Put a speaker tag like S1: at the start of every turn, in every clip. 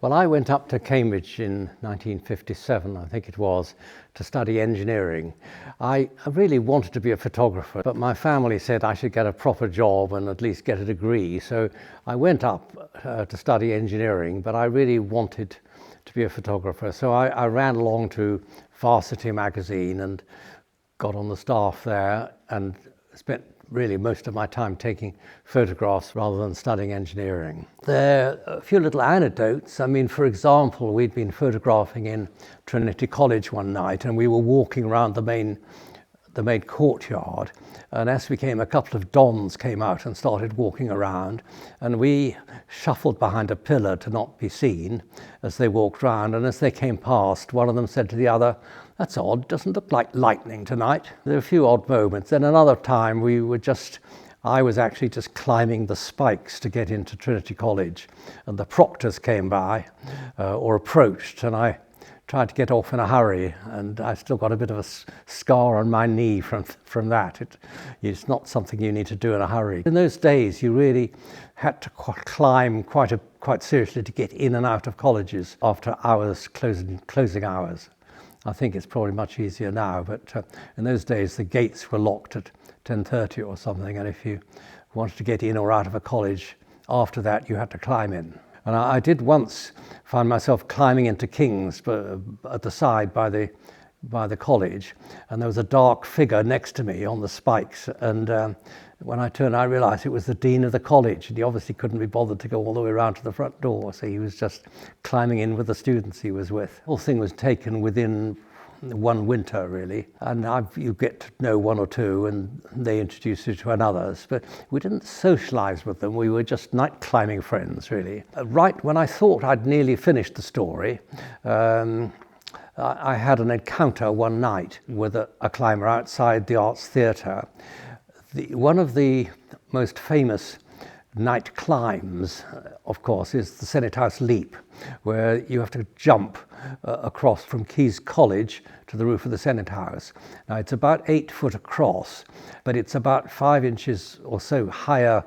S1: Well, I went up to Cambridge in 1957, I think it was, to study engineering. I really wanted to be a photographer, but my family said I should get a proper job and at least get a degree. So I went up to study engineering, but I really wanted to be a photographer. So I ran along to Varsity magazine and got on the staff there and spent really most of my time taking photographs rather than studying engineering. There are a few little anecdotes. I mean, for example, we'd been photographing in Trinity College one night and we were walking around the main courtyard, and as we came, a couple of dons came out and started walking around, and we shuffled behind a pillar to not be seen as they walked round, and as they came past, one of them said to the other, "That's odd, doesn't look like lightning tonight." There were a few odd moments. Then another time I was actually just climbing the spikes to get into Trinity College, and the proctors came by or approached, and I tried to get off in a hurry, and I still got a bit of a scar on my knee from that. It's not something you need to do in a hurry. In those days, you really had to climb quite seriously to get in and out of colleges after hours, closing hours. I think it's probably much easier now, but in those days the gates were locked at 10:30 or something, and if you wanted to get in or out of a college after that, you had to climb in. And I did once find myself climbing into King's at the side by the college, and there was a dark figure next to me on the spikes, and when I turned I realised it was the dean of the college, and he obviously couldn't be bothered to go all the way around to the front door, so he was just climbing in with the students he was with. The whole thing was taken within one winter really, and you get to know one or two and they introduce you to others, but we didn't socialise with them. We were just night climbing friends really. Right when I thought I'd nearly finished the story, I had an encounter one night with a climber outside the Arts Theatre. One of the most famous night climbs, of course, is the Senate House Leap, where you have to jump across from Caius College to the roof of the Senate House. Now, it's about 8 foot across, but it's about 5 inches or so higher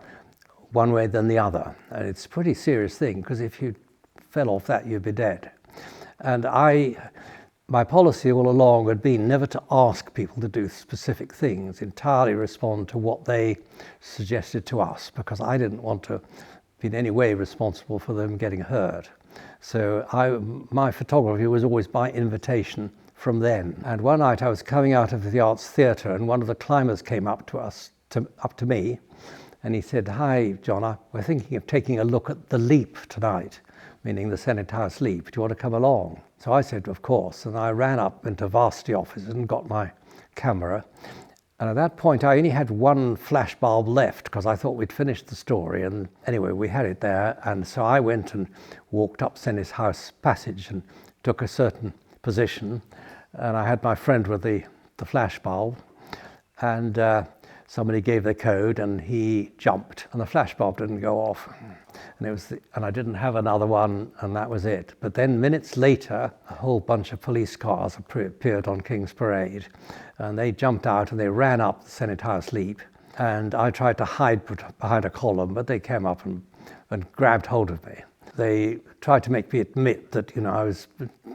S1: one way than the other. And it's a pretty serious thing, because if you fell off that, you'd be dead. And my policy all along had been never to ask people to do specific things, entirely respond to what they suggested to us, because I didn't want to be in any way responsible for them getting hurt. So my photography was always by invitation from them. And one night I was coming out of the Arts Theatre, and one of the climbers came up to me, and he said, "Hi, John, we're thinking of taking a look at the Leap tonight," meaning the Senate House Leap. "Do you want to come along?" So I said, of course, and I ran up into Varsity office and got my camera. And at that point, I only had one flash bulb left, because I thought we'd finished the story. And anyway, we had it there. And so I went and walked up Senate House passage and took a certain position. And I had my friend with the flash bulb. And somebody gave the code and he jumped, and the flash bulb didn't go off. And I didn't have another one, and that was it. But then minutes later, a whole bunch of police cars appeared on King's Parade, and they jumped out and they ran up the Senate House Leap. And I tried to hide behind a column, but they came up and grabbed hold of me. They tried to make me admit that, I was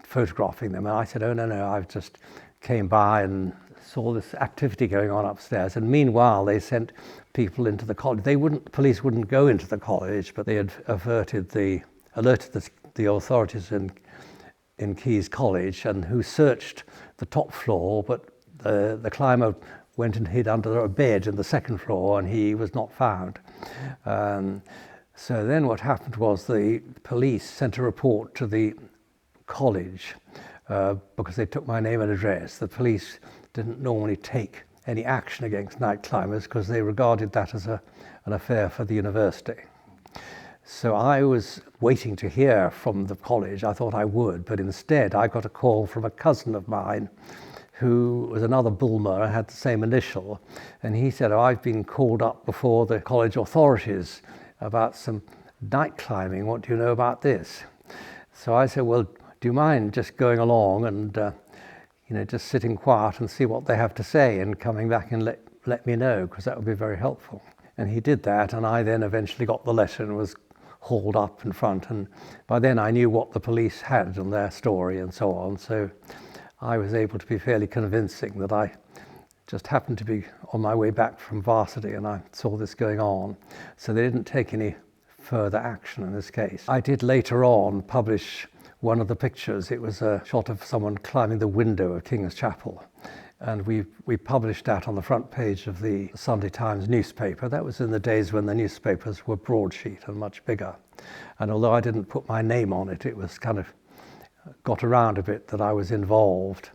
S1: photographing them, and I said, "Oh no, I just came by and saw this activity going on upstairs." And meanwhile, they sent people into the college. Police wouldn't go into the college, but they had alerted the authorities in Caius College, and who searched the top floor, but the climber went and hid under a bed in the second floor, and he was not found. So then what happened was the police sent a report to the college because they took my name and address. The police didn't normally take any action against night climbers because they regarded that as an affair for the university. So I was waiting to hear from the college. I thought I would, but instead I got a call from a cousin of mine who was another Bulmer, had the same initial, and he said, "Oh, I've been called up before the college authorities about some night climbing. What do you know about this?" So I said, "Well, do you mind just going along and just sitting quiet and see what they have to say and coming back and let me know, because that would be very helpful." And he did that, and I then eventually got the letter and was hauled up in front, and by then I knew what the police had and their story and so on, so I was able to be fairly convincing that I just happened to be on my way back from varsity and I saw this going on, so they didn't take any further action in this case. I did later on publish one of the pictures. It was a shot of someone climbing the window of King's Chapel, and we published that on the front page of the Sunday Times newspaper. That was in the days when the newspapers were broadsheet and much bigger, and although I didn't put my name on it, it was kind of got around a bit that I was involved,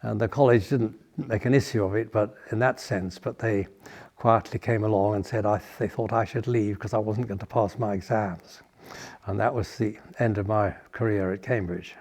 S1: and the college didn't make an issue of it, but in that sense, but they quietly came along and said they thought I should leave because I wasn't going to pass my exams. And that was the end of my career at Cambridge.